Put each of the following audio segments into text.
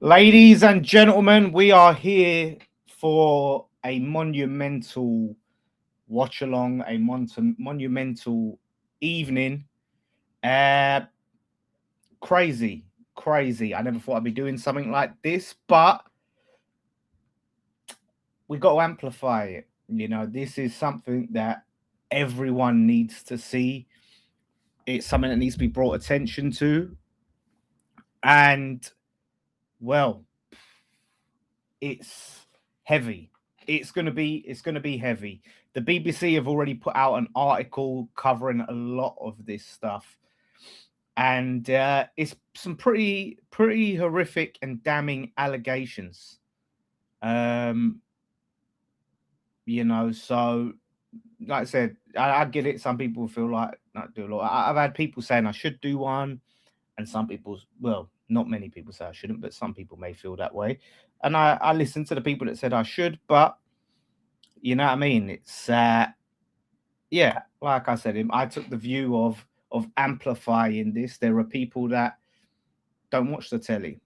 Ladies and gentlemen, we are here for a monumental watch along, a monumental evening. Uh, crazy, crazy. I never thought I'd be doing something like this, but we got to amplify it. This is something that everyone needs to see. It's something that needs to be brought attention to. And, well, it's heavy. It's gonna be heavy. The BBC have already put out an article covering a lot of this stuff, and it's some pretty horrific and damning allegations. Um, so like I said, I get it. Some people feel like not do a lot. I've had people saying I should do one, and some people, well, not many people say I shouldn't, but some people may feel that way. And I listen to the people that said I should, but you know what I mean? It's yeah, like I said, I took the view of amplifying this. There are people that don't watch the telly,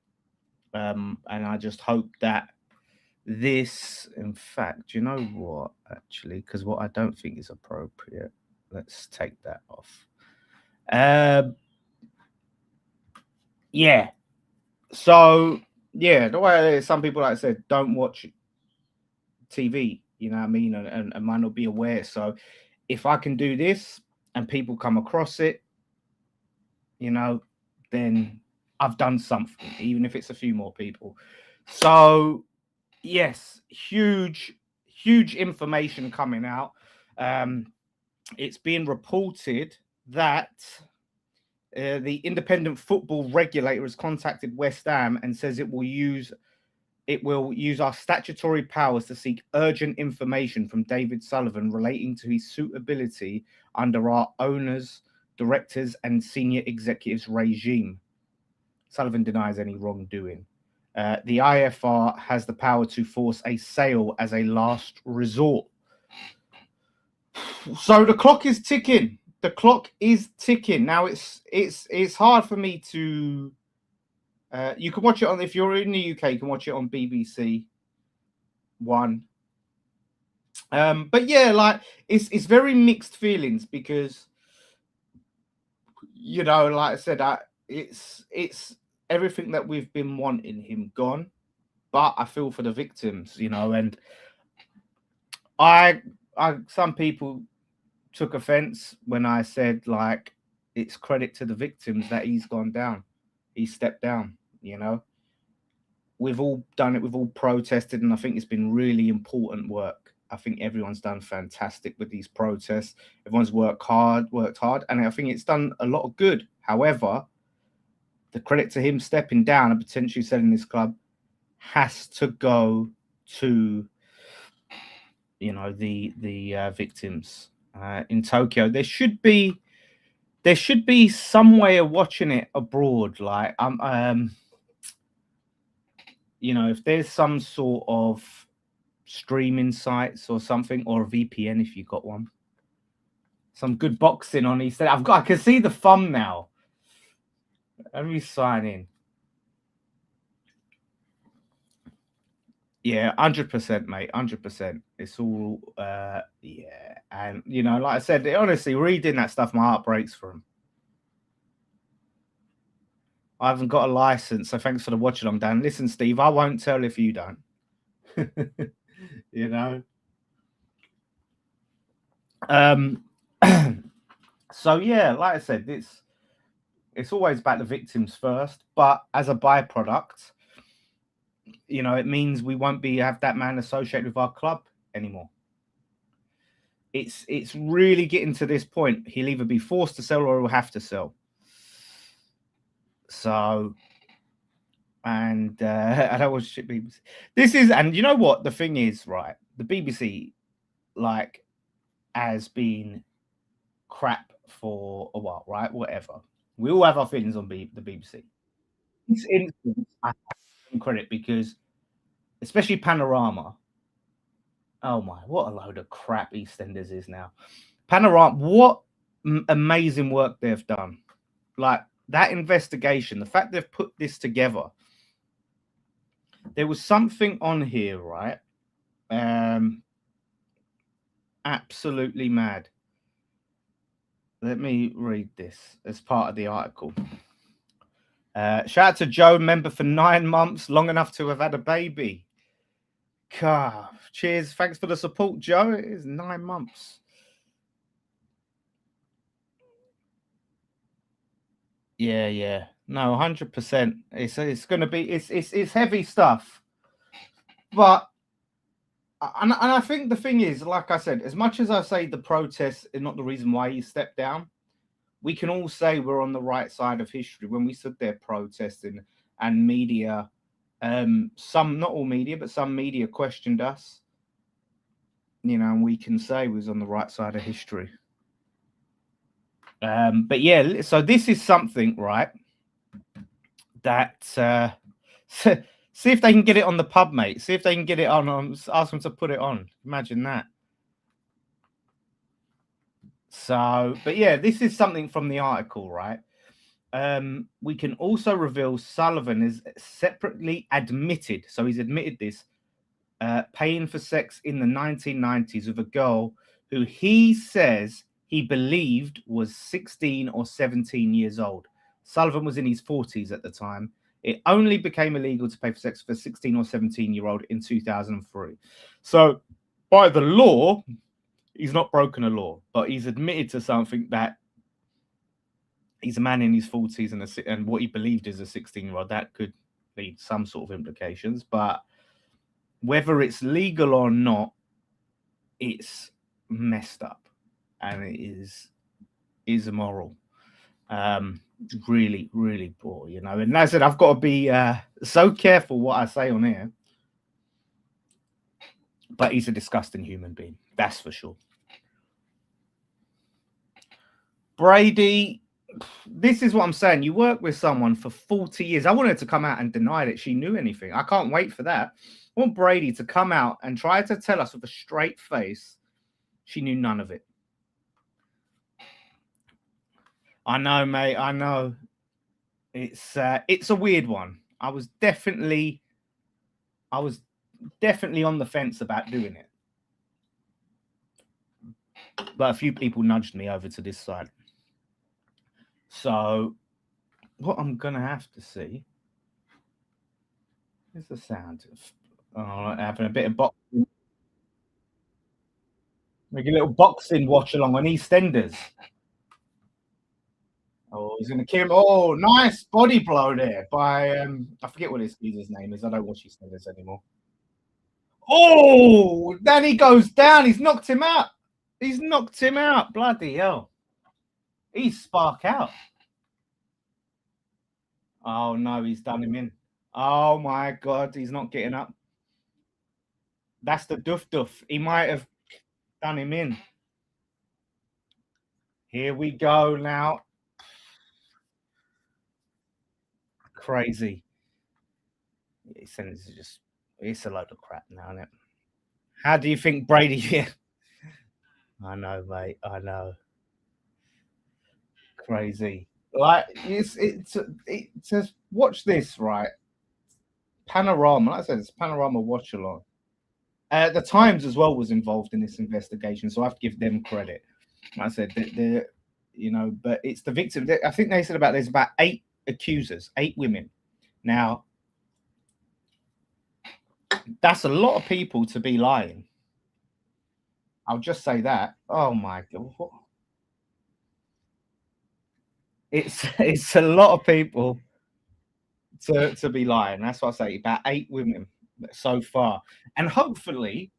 and I just hope that this, in fact, you know what? Actually, because what I don't think is appropriate, let's take that off. Um, yeah. So yeah, the way some people, like I said, don't watch TV. You know what I mean, and might not be aware. So if I can do this and people come across it, you know, then I've done something, even if it's a few more people. So, yes, huge information coming out. Um, it's being reported that the independent football regulator has contacted West Ham and says it will use our statutory powers to seek urgent information from David Sullivan relating to his suitability under our owners, directors, and senior executives regime. Sullivan denies any wrongdoing. The IFR has the power to force a sale as a last resort. So the clock is ticking. The clock is ticking. Now it's hard for me to. You can watch it on, if you're in the UK, you can watch it on BBC One. But yeah, like it's very mixed feelings because like I said, it's everything that we've been wanting him gone. But I feel for the victims, and I some people took offense when I said like it's credit to the victims that he's gone down. He stepped down, We've all done it, we've all protested, and I think it's been really important work. I think everyone's done fantastic with these protests. Everyone's worked hard, and I think it's done a lot of good. However, the credit to him stepping down and potentially selling this club has to go to the victims in Tokyo. There should be some way of watching it abroad. Like if there's some sort of streaming sites or something, or a VPN if you got one. Some good boxing on. He said, I can see the thumbnail. Let me sign in. Yeah, 100%, mate. 100%. It's all yeah. And like I said, honestly, reading that stuff, my heart breaks for him. I haven't got a license, so thanks for the watch along, Dan. Listen, Steve, I won't tell if you don't. you know. So yeah, like I said, it's always about the victims first, but as a byproduct, it means we won't have that man associated with our club anymore. It's really getting to this point. He'll either be forced to sell or he'll have to sell. So, and I don't watch shit BBC. This is, and you know what the thing is, right? The BBC, like, has been crap for a while, right? Whatever. We all have our feelings on the BBC. This instance, I have to credit because, especially Panorama. Oh my, what a load of crap EastEnders is now. Panorama, what amazing work they've done. Like that investigation, the fact they've put this together There was something on here, right? Um, Absolutely mad. Let me read this as part of the article. Shout out to Joe, member for 9 months, long enough to have had a baby. God, cheers. Thanks for the support, Joe. It is 9 months. Yeah, yeah. No, 100%. It's gonna be it's heavy stuff. But and I think the thing is, like I said, as much as I say the protests is not the reason why he stepped down, we can all say we're on the right side of history when we stood there protesting and media, some not all media, but some media questioned us, and we can say we was on the right side of history. But yeah, so this is something, right? That see if they can get it on the pub, mate. See if they can get it on. Ask them to put it on. Imagine that. So, but yeah, this is something from the article, right? We can also reveal Sullivan is separately admitted, so he's admitted this, paying for sex in the 1990s with a girl who he says he believed was 16 or 17 years old. Sullivan was in his 40s at the time. It only became illegal to pay for sex for a 16 or 17-year-old in 2003. So, by the law, he's not broken a law, but he's admitted to something that he's a man in his 40s and what he believed is a 16-year-old. That could lead some sort of implications, but whether it's legal or not, it's messed up and it is immoral. Really, really poor, And as I said, I've got to be so careful what I say on here. But he's a disgusting human being, that's for sure. Brady, this is what I'm saying. You work with someone for 40 years. I want her to come out and deny that she knew anything. I can't wait for that. I want Brady to come out and try to tell us with a straight face she knew none of it. I know, mate. I know. It's a weird one. I was definitely on the fence about doing it, but a few people nudged me over to this side. So, what I'm gonna have to see is the sound of having a bit of boxing, make a little boxing watch along on EastEnders. Oh, he's gonna kill him. Oh, nice body blow there by I forget what his name is. I don't watch EastEnders anymore. Oh, then he goes down. He's knocked him out. He's knocked him out. Bloody hell. He's spark out. Oh no, he's done him in. Oh my god, he's not getting up. That's the duff. He might have done him in. Here we go now. Crazy. It's a load of crap now, isn't it? How do you think Brady? Yeah. I know, mate. I know. Crazy. Like it's just watch this, right? Panorama. Like I said, it's Panorama watch along. The Times as well was involved in this investigation, so I have to give them credit. Like I said, but it's the victim. I think they said there's about 8 accusers, 8 women. Now, that's a lot of people to be lying. I'll just say that. Oh my god, it's a lot of people to be lying. That's what I say. About 8 women so far, and hopefully,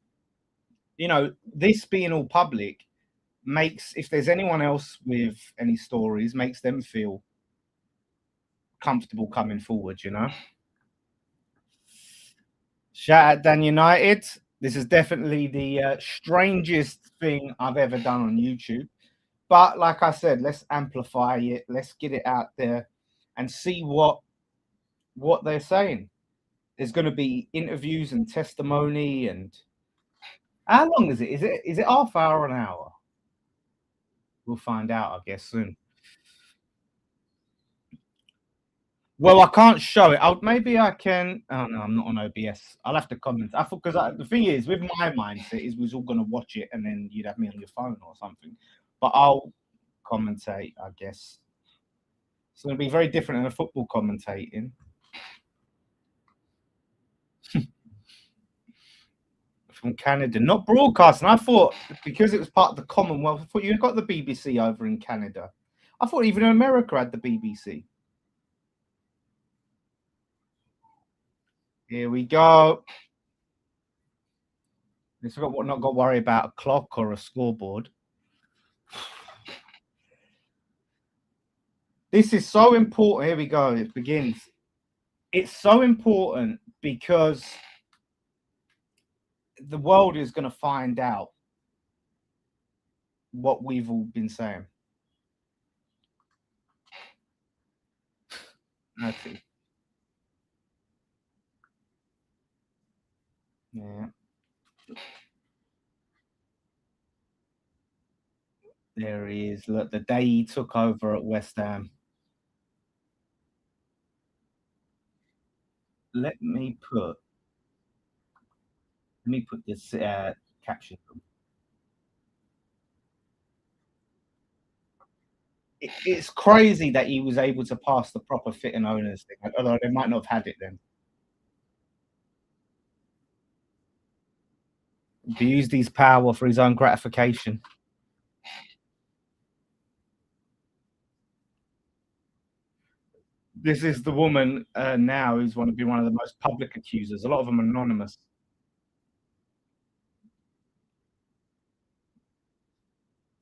this being all public makes, if there's anyone else with any stories, makes them feel comfortable coming forward. Shout out Dan United. This is definitely the strangest thing I've ever done on YouTube. But like I said, let's amplify it. Let's get it out there and see what they're saying. There's going to be interviews and testimony. And how long is it? Is it half hour or an hour? We'll find out, I guess, soon. Well, I can't show it. Maybe I can. Oh no, I'm not on OBS. I'll have to comment. I thought because the thing is, with my mindset, is we was all gonna watch it and then you'd have me on your phone or something. But I'll commentate, I guess. It's gonna be very different than a football commentating from Canada, not broadcasting. I thought because it was part of the Commonwealth, I thought you got the BBC over in Canada. I thought even America had the BBC. Here we go. It's got not got to worry about a clock or a scoreboard. This is so important. Here we go. It begins. It's so important because the world is going to find out what we've all been saying. Okay. Yeah. There he is. Look, the day he took over at West Ham. Let me put this caption. It's crazy that he was able to pass the proper fit and owners thing, although they might not have had it then. He used his power for his own gratification. This is the woman now who's want to be one of the most public accusers. A lot of them anonymous.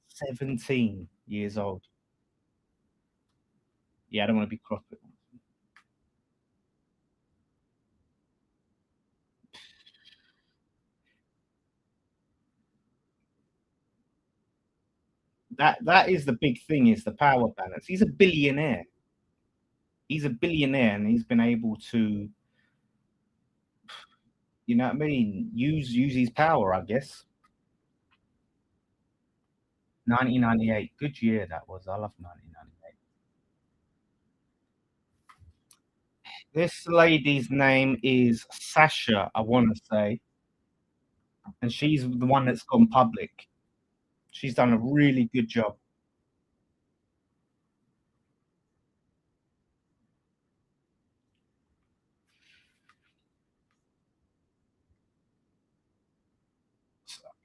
17 years old. Yeah, I don't want to be cross. That is the big thing, is the power balance. He's a billionaire. He's a billionaire, and he's been able to, you know what I mean, use his power, I guess. 1998, good year that was. I love 1998. This lady's name is Sasha, I want to say, and she's the one that's gone public. She's done a really good job.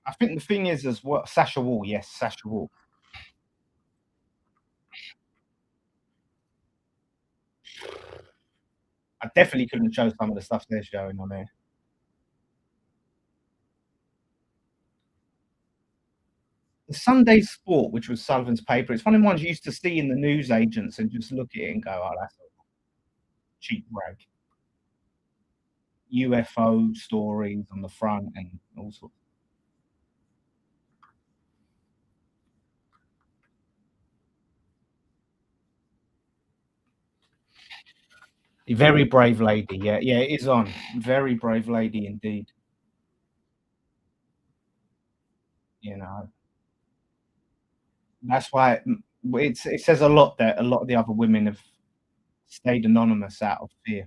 I think the thing is, as what Sasha Wall, yes, Sasha Wall. I definitely couldn't show some of the stuff they're showing on there. The Sunday Sport, which was Sullivan's paper, it's one of the ones you used to see in the news agents and just look at it and go, "Oh, that's a cheap rag." UFO stories on the front and all sorts. A very brave lady, yeah, yeah, it is on. Very brave lady indeed. You know, that's why it says a lot that a lot of the other women have stayed anonymous out of fear.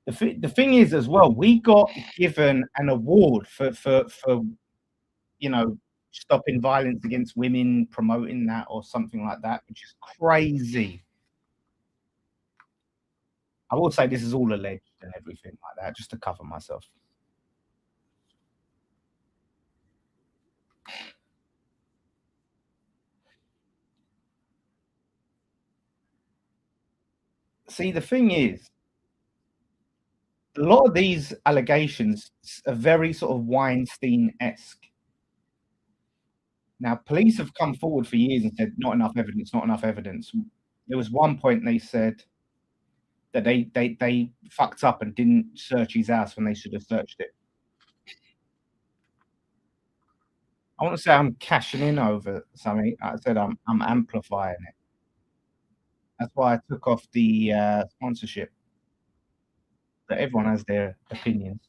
The thing is as well, we got given an award for you know, stopping violence against women, promoting that or something like that, which is crazy. I will say this is all alleged and everything like that, just to cover myself. See, the thing is, a lot of these allegations are very sort of Weinstein-esque. Now, police have come forward for years and said, not enough evidence, not enough evidence. There was one point they said that they fucked up and didn't search his house when they should have searched it. I want to say I'm cashing in over something. I said I'm amplifying it. That's why I took off the sponsorship. That everyone has their opinions.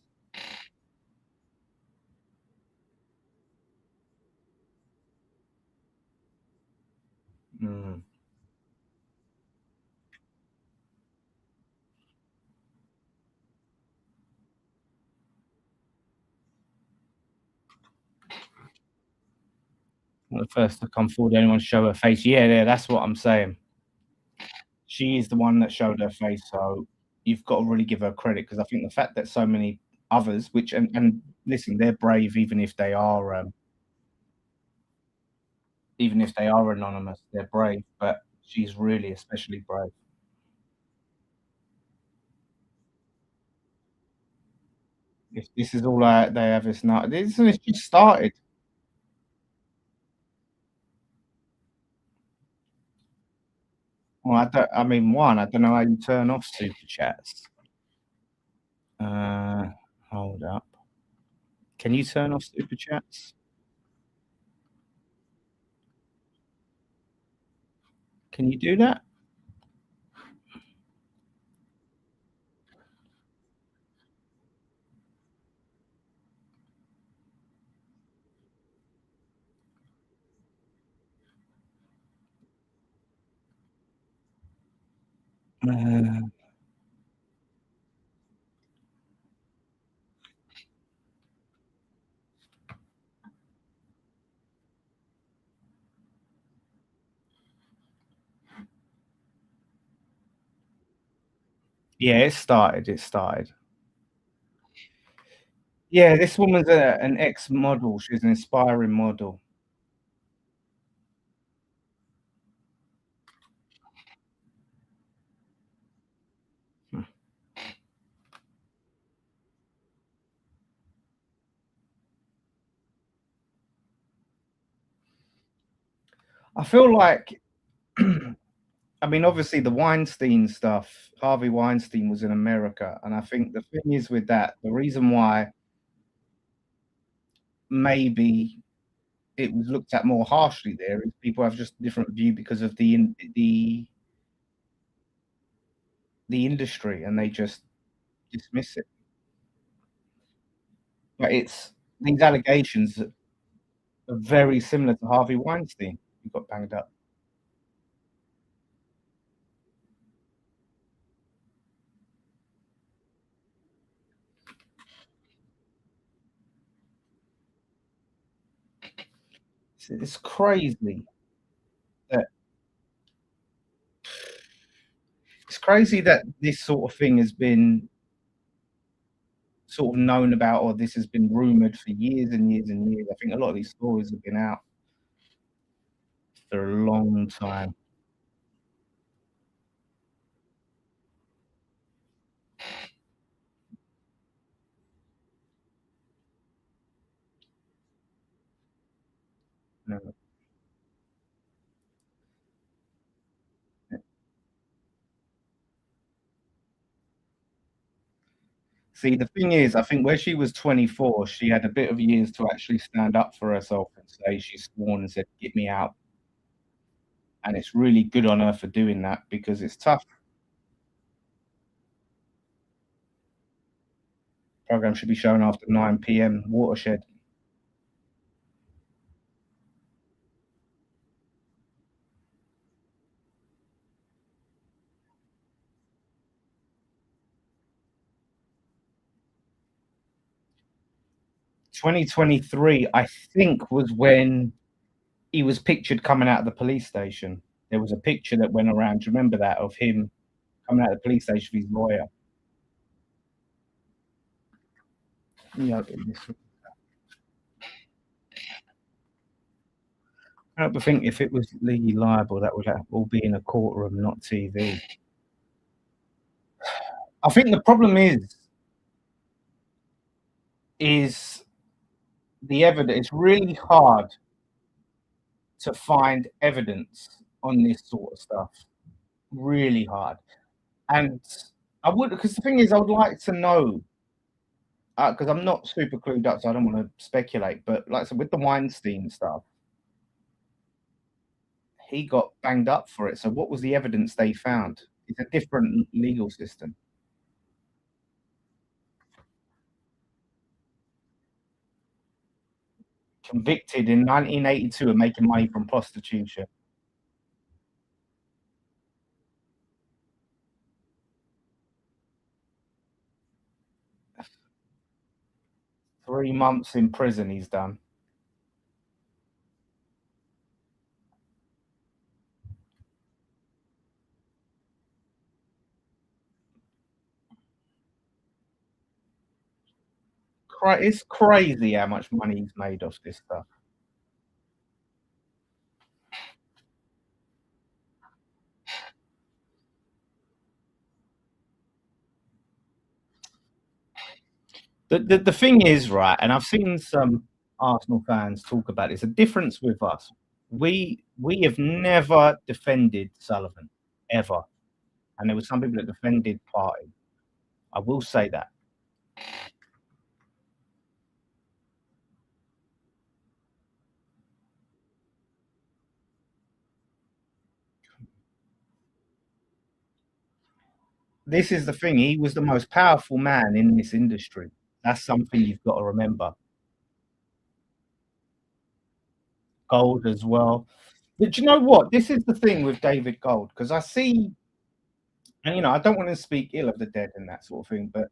Mm. Not the first to come forward, anyone show her face. Yeah, yeah, that's what I'm saying. She is the one that showed her face, so you've got to really give her credit because I think the fact that so many others, which and listen, they're brave even if they are anonymous, they're brave, but she's really especially brave. If this is all they have is not this it's just started. Well, I mean, one, I don't know how you turn off super chats. Uh, hold up. Can you turn off super chats? Can you do that? Uh, yeah, it started. It started. Yeah, this woman's an ex-model. She's an inspiring model. Hmm. I feel like, I mean, obviously the Weinstein stuff. Harvey Weinstein was in America, and I think the thing is with that, the reason why maybe it was looked at more harshly there is people have just a different view because of the industry, and they just dismiss it. But it's these allegations are very similar to Harvey Weinstein, who got banged up. It's crazy that this sort of thing has been sort of known about, or this has been rumored for years and years and years. I think a lot of these stories have been out for a long time. Uh, See, the thing is, I think where she was 24, she had a bit of years to actually stand up for herself and say she sworn and said, "Get me out." And it's really good on her for doing that because it's tough. Program should be shown after 9 p.m. Watershed. 2023, I think, was when he was pictured coming out of the police station. There was a picture that went around. Do you remember that of him coming out of the police station with his lawyer? Yeah, but think if it was legally liable, that would have all be in a courtroom, not TV. I think the problem is the evidence. It's really hard to find evidence on this sort of stuff. Really hard. And I would, because the thing is, I would like to know, because I'm not super clued up, so I don't want to speculate. But like I said, with the Weinstein stuff, he got banged up for it. So what was the evidence they found? It's a different legal system. Convicted in 1982 of making money from prostitution. 3 months in prison he's done. it's crazy how much money he's made off this stuff. The thing is, right, and I've seen some Arsenal fans talk about this. The difference with us, we have never defended Sullivan ever, and there were some people that defended Partey. I will say that. This is the thing. He was the most powerful man in this industry. That's something you've got to remember. Gold as well. But you know what? This is the thing with David Gold, because I see, and I don't want to speak ill of the dead and that sort of thing, but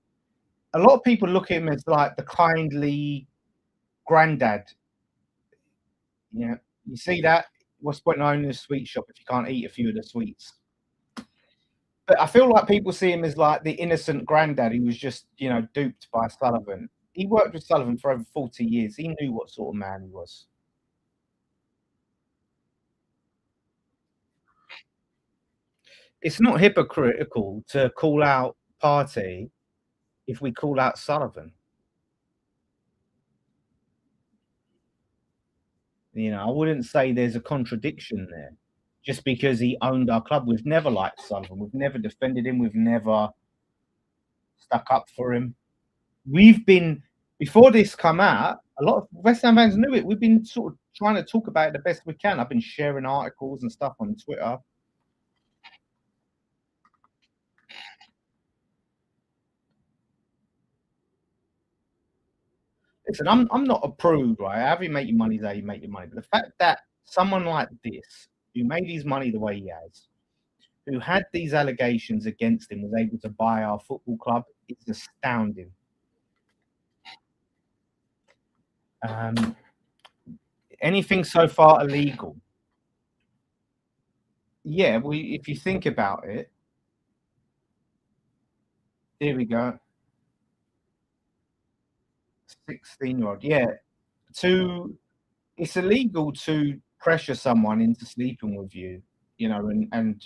a lot of people look at him as like the kindly granddad. You see that? What's the point in owning a sweet shop if you can't eat a few of the sweets? But I feel like people see him as like the innocent granddad who was just, duped by Sullivan. He worked with Sullivan for over 40 years. He knew what sort of man he was. It's not hypocritical to call out Partey if we call out Sullivan. I wouldn't say there's a contradiction there. Just because he owned our club, we've never liked Sullivan. We've never defended him. We've never stuck up for him. We've been, before this come out, a lot of West Ham fans knew it. We've been sort of trying to talk about it the best we can. I've been sharing articles and stuff on Twitter. Listen, I'm not a prude, right? How you make your money is how you make your money. But the fact that someone like this, who made his money the way he has, who had these allegations against him, was able to buy our football club, it's astounding. Um, Anything so far illegal? Yeah, if you think about it, here we go. 16-year-old, yeah. To It's illegal to pressure someone into sleeping with you, and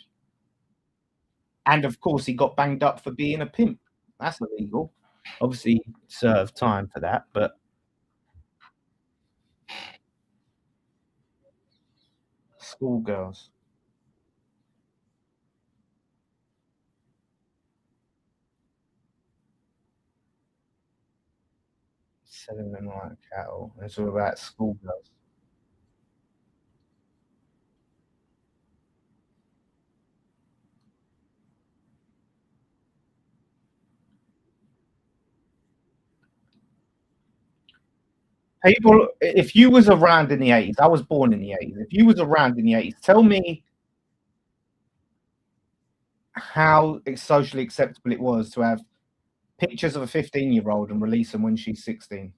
of course he got banged up for being a pimp. That's illegal. Obviously, served time for that, but schoolgirls selling them like cattle. It's all about schoolgirls. People, if you was around in the 80s, I was born in the 80s. If you was around in the 80s, tell me how socially acceptable it was to have pictures of a 15-year-old and release them when she's 16.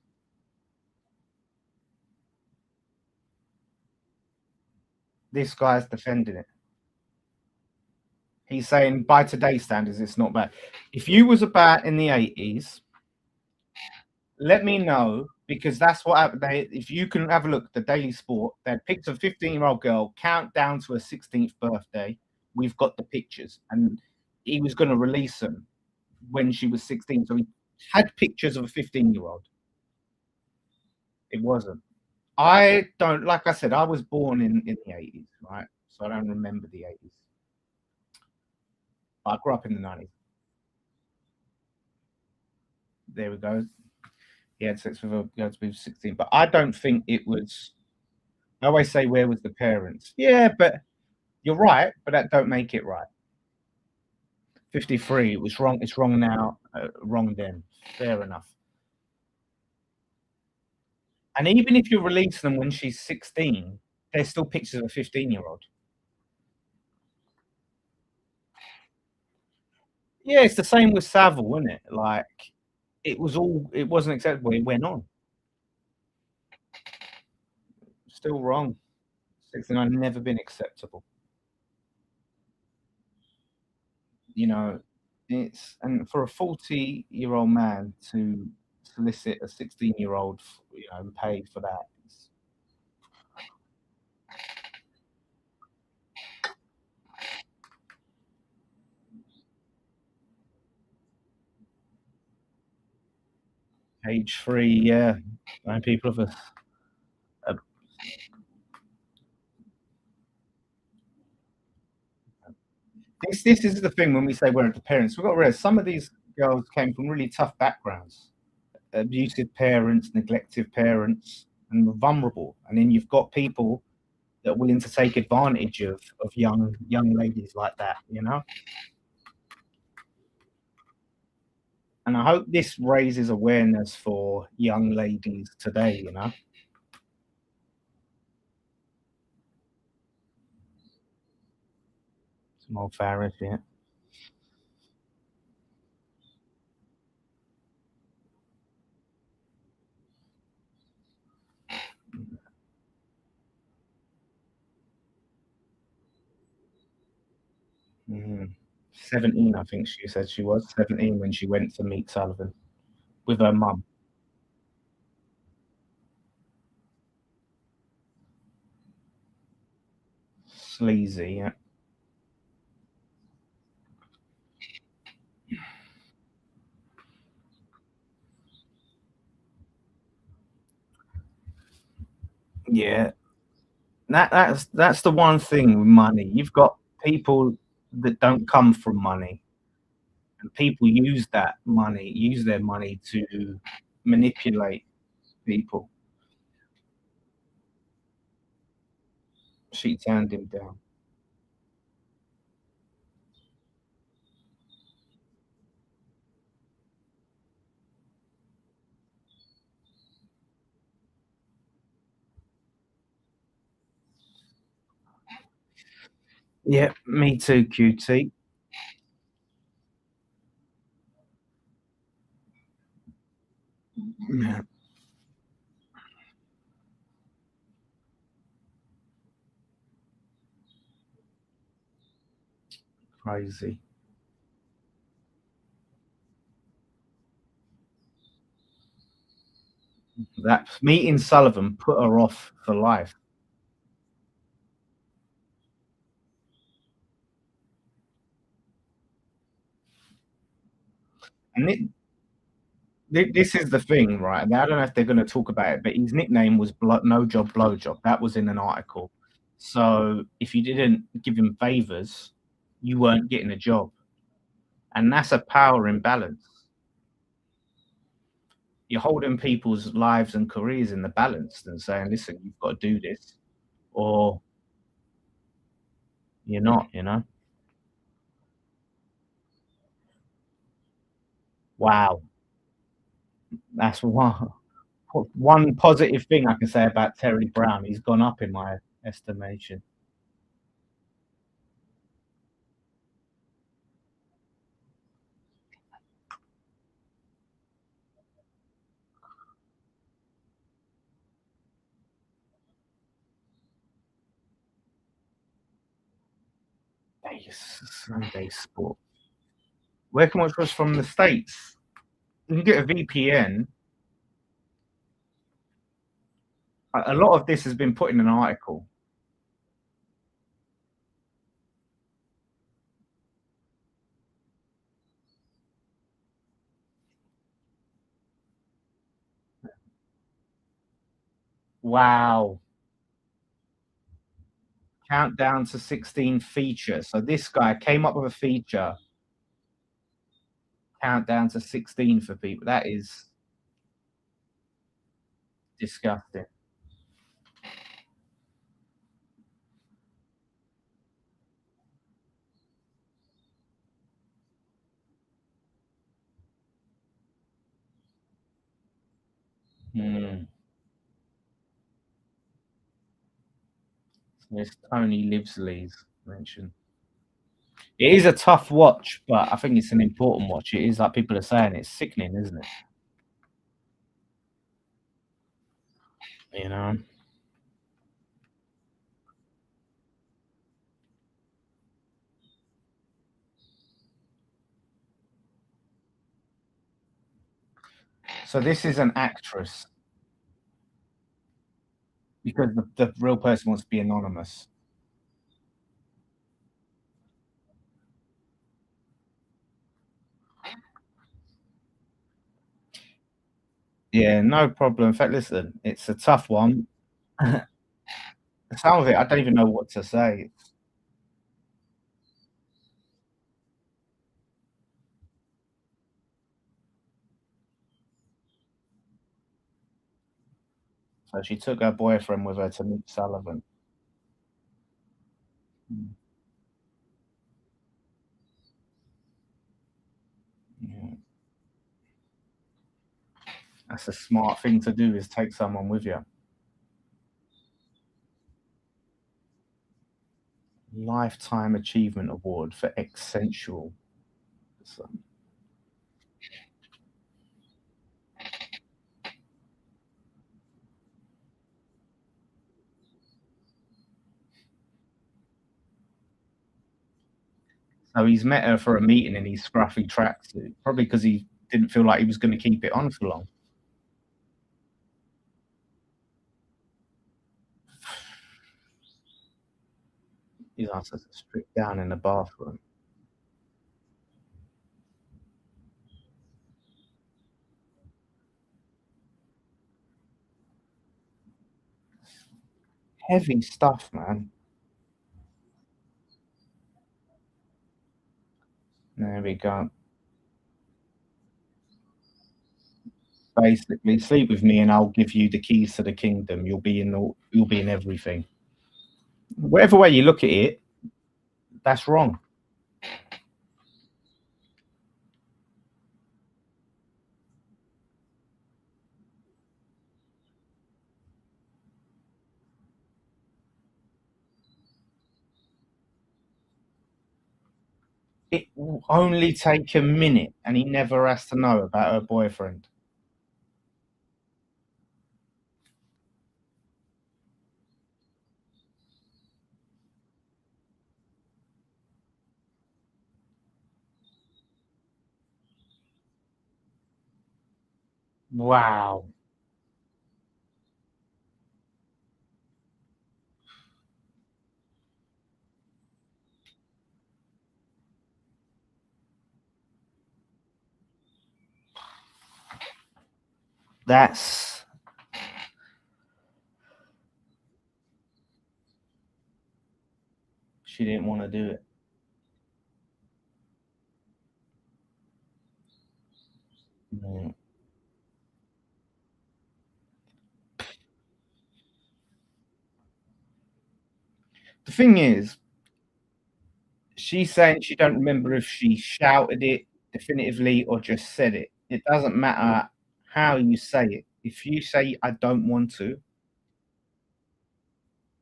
This guy's defending it. He's saying by today's standards, it's not bad. If you was about in the 80s, let me know, because that's what happened. If you can have a look at the Daily Sport, they picked a 15-year-old girl countdown to her 16th birthday. We've got the pictures, and he was going to release them when she was 16. So he had pictures of a 15-year-old. It wasn't. I don't, like I said, I was born in the 80s, right? So I don't remember the 80s. I grew up in the 90s. There we go. He had sex with a girl to be 16, but I don't think it was. I always say, where was the parents? Yeah, but you're right, but that don't make it right. 53, it was wrong. It's wrong now, wrong then. Fair enough. And even if you release them when she's 16, there's still pictures of a 15-year-old. Yeah, it's the same with Savile, isn't it? Like, it wasn't acceptable. It went on. Still wrong. 69 never been acceptable. You know, and for a 40-year-old man to solicit a 16-year-old, you know, and pay for that. It's age 3, yeah. And people have a this is the thing when we say we're the parents, we've got to realize some of these girls came from really tough backgrounds, abusive parents, neglective parents, and were vulnerable. And then you've got people that are willing to take advantage of young ladies like that, you know. And I hope this raises awareness for young ladies today, you know. Small Farris, yeah. Mm. 17, I think she said she was 17 when she went to meet Sullivan with her mum. Sleazy, yeah. Yeah. That's the one thing with money. You've got people that don't come from money, and people use their money to manipulate people. She turned him down. Yeah, me too, QT. Yeah, crazy. That meeting Sullivan put her off for life. And this is the thing, right? Now, I don't know if they're going to talk about it, but his nickname was No Job Blowjob. That was in an article. So if you didn't give him favors, you weren't getting a job, and that's a power imbalance. You're holding people's lives and careers in the balance and saying, "Listen, you've got to do this, or you're not." You know? Wow, that's one positive thing I can say about Terry Brown. He's gone up in my estimation. Sunday sport. Where can watch us from the States? You can get a VPN. A lot of this has been put in an article. Wow. Countdown to 16 feature. So this guy came up with a feature, countdown to 16 for people. That is disgusting. Mm. There's Tony Livesley's mentioned. It is a tough watch, but I think it's an important watch. It is like people are saying, it's sickening, isn't it? You know. So So this is an actress because the real person wants to be anonymous. Yeah, no problem. In fact, listen, it's a tough one. Some of it, I don't even know what to say. So she took her boyfriend with her to meet Sullivan. Mm, yeah. That's a smart thing to do is take someone with you. Lifetime Achievement Award for Essential. So, so he's met her for a meeting in his scruffy tracksuit, probably because he didn't feel like he was going to keep it on for long. He's asked us to strip down in the bathroom. Heavy stuff, man. There we go. Basically, sleep with me and I'll give you the keys to the kingdom. You'll be in everything. Whatever way you look at it, that's wrong. It will only take a minute and he never has to know about her boyfriend. Wow. That's She didn't want to do it. Mm. The thing is, she's saying she don't remember if she shouted it definitively or just said it. It doesn't matter how you say it. If you say I don't want to,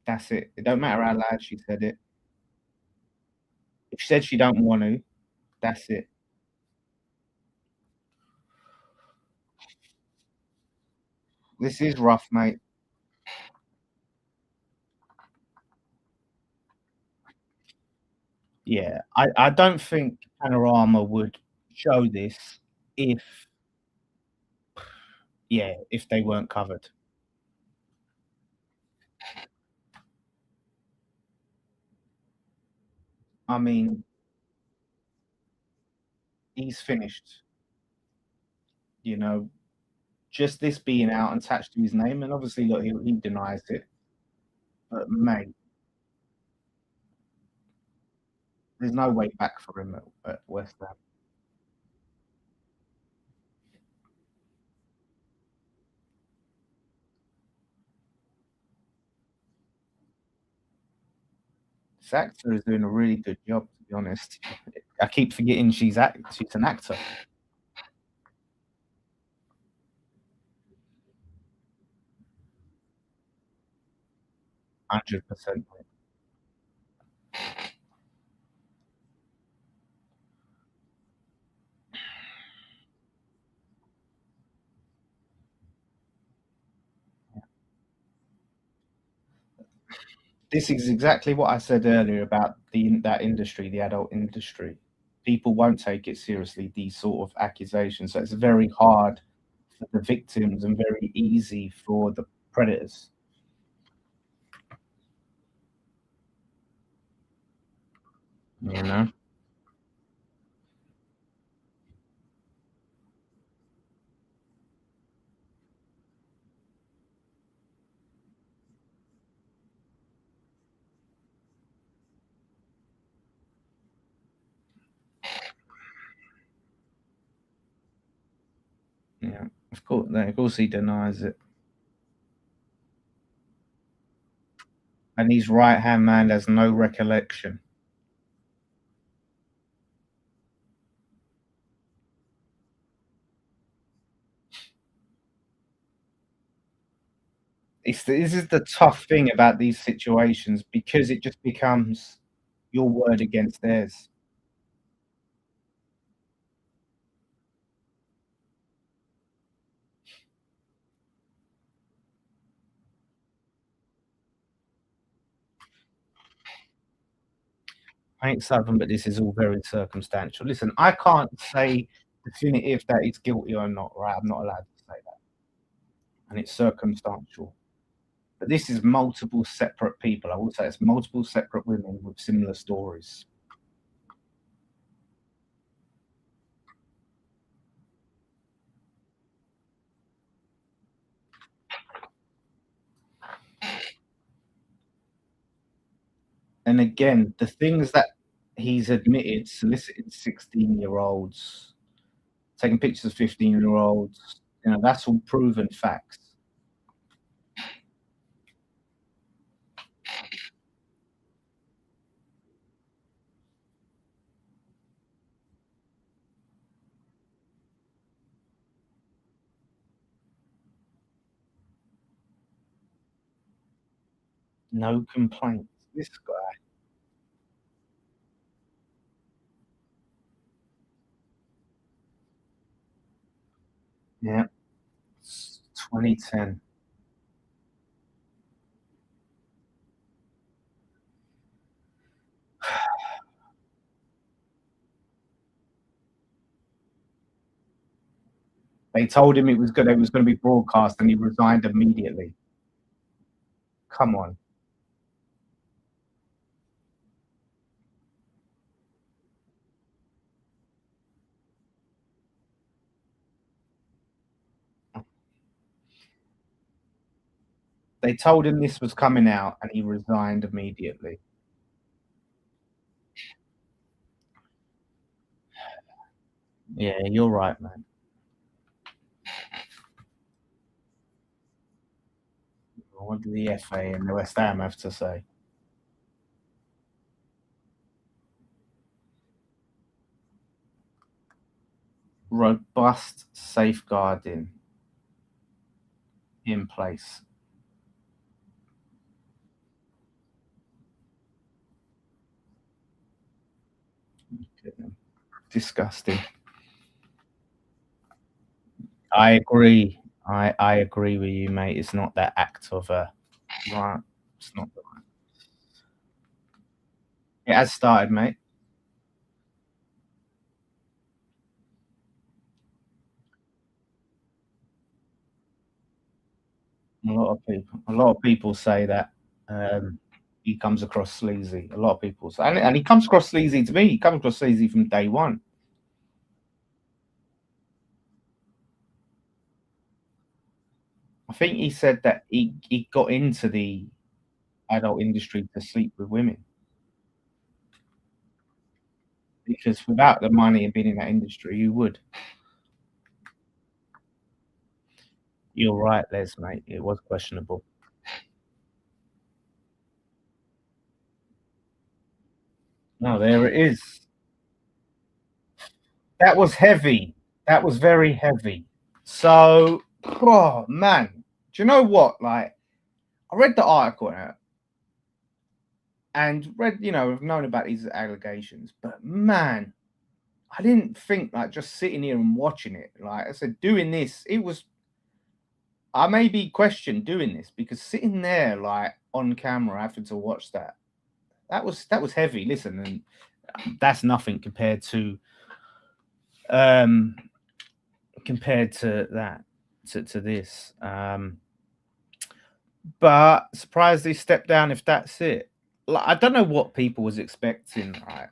that's it. It don't matter how loud she said it. If she said she don't want to, that's it. This is rough, mate. Yeah, I don't think Panorama would show this if yeah, if they weren't covered. I mean, he's finished, you know, just this being out and attached to his name, and obviously, look, he denies it, but mate, there's no way back for him at West Ham. This actor is doing a really good job, to be honest. I keep forgetting she's an actor. 100%. This is exactly what I said earlier about that industry, the adult industry. People won't take it seriously, these sort of accusations. So it's very hard for the victims and very easy for the predators. You know? Yeah, of course he denies it. And his right hand man has no recollection. This is the tough thing about these situations because it just becomes your word against theirs. I ain't Southern, but this is all very circumstantial. Listen, I can't say definitive that he's guilty or not, right? I'm not allowed to say that. And it's circumstantial. But this is multiple separate people. I will say it's multiple separate women with similar stories. And again, the things that he's admitted, soliciting 16-year-olds, taking pictures of 15-year-olds, that's all proven facts. No complaints. This guy, yeah, 2010. They told him it was gonna be broadcast, and he resigned immediately. Come on. They told him this was coming out, and he resigned immediately. Yeah, you're right, man. What did the FA and the West Ham have to say? Robust safeguarding in place. Disgusting. I agree. I agree with you, mate. It's not that act of a right. It's not. It has started, mate. A lot of people say that he comes across sleazy. A lot of people say, and he comes across sleazy to me. He comes across sleazy from day one. I think he said that he got into the adult industry to sleep with women because without the money and being in that industry, you would. You're right, Les, mate. It was questionable. No, there it is. That was heavy. That was very heavy. So, oh man, do you know what? Like, I read the article and read, I've known about these allegations, but man, I didn't think like just sitting here and watching it. Like I said, doing this, I maybe questioned doing this because sitting there like on camera having to watch that was heavy. Listen, and that's nothing um compared to that. to this. But surprised he stepped down if that's it. Like, I don't know what people was expecting, right?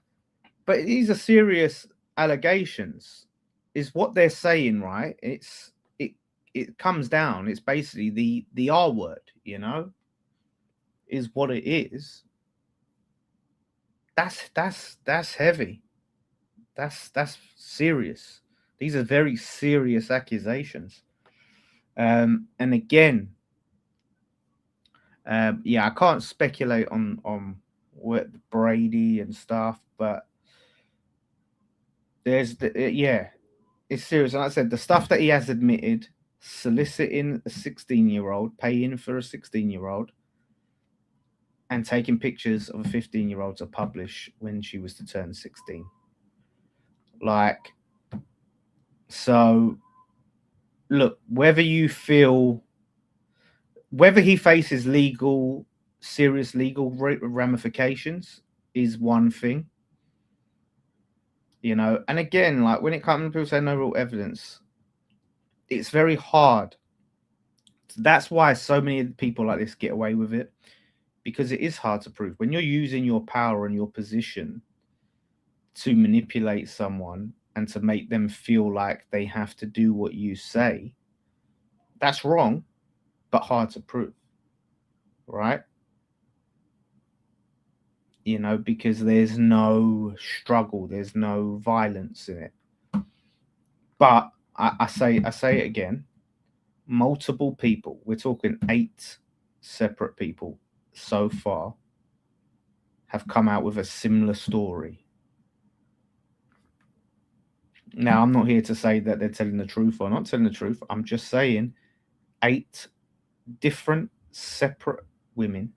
But these are serious allegations, is what they're saying, right? It it comes down. It's basically the R word, is what it is. That's heavy. That's serious. These are very serious accusations. And again, yeah, I can't speculate on what Brady and stuff, but yeah, it's serious. And like I said, the stuff that he has admitted, soliciting a 16-year-old, paying for a 16-year-old, and taking pictures of a 15-year-old to publish when she was to turn 16. Like, so look, whether he faces serious legal ramifications is one thing, and again, like when it comes to people say no real evidence, it's very hard. That's why so many people like this get away with it, because it is hard to prove when you're using your power and your position to manipulate someone and to make them feel like they have to do what you say. That's wrong, but hard to prove, right? Because there's no struggle, there's no violence in it. But I say it again, multiple people, we're talking 8 separate people so far, have come out with a similar story. Now, I'm not here to say that they're telling the truth or not telling the truth. I'm just saying 8 different separate women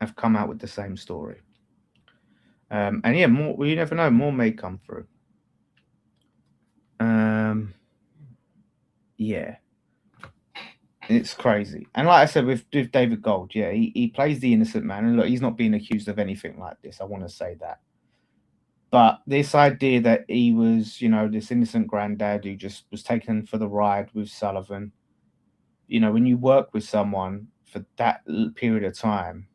have come out with the same story. And yeah, more, you never know, more may come through. Yeah, it's crazy. And like I said, with David Gold, yeah, he plays the innocent man. And look, he's not being accused of anything like this. I want to say that. But this idea that he was, this innocent granddad who just was taken for the ride with Sullivan, when you work with someone for that period of time,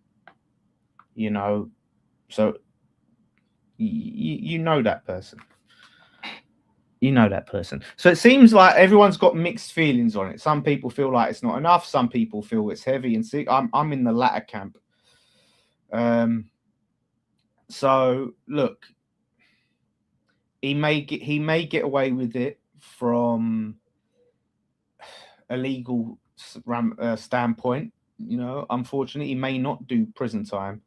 so you know that person. So it seems like everyone's got mixed feelings on it. Some people feel like it's not enough. Some people feel it's heavy. And see, I'm in the latter camp. So look, he may get away with it from a legal standpoint. Unfortunately, he may not do prison time,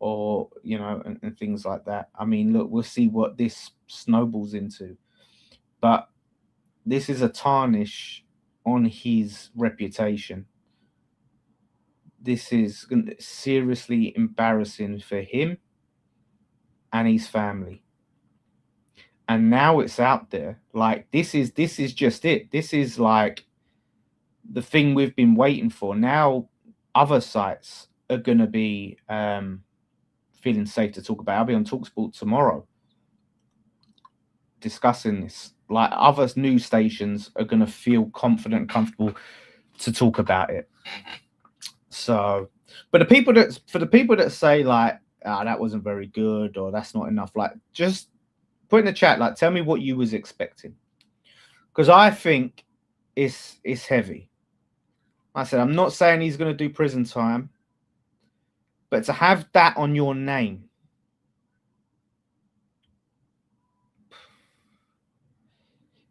or and things like that. I mean, look, we'll see what this snowballs into. But this is a tarnish on his reputation. This is seriously embarrassing for him and his family. And now it's out there. Like, this is just it. This is like the thing we've been waiting for. Now other sites are going to be feeling safe to talk about. I'll be on TalkSport tomorrow discussing this. Like, other news stations are going to feel confident and comfortable to talk about it. So, but for the people that say like, that wasn't very good, or that's not enough, like, just put in the chat, like, tell me what you was expecting, because I think it's heavy. Like I said, I'm not saying he's going to do prison time, but to have that on your name,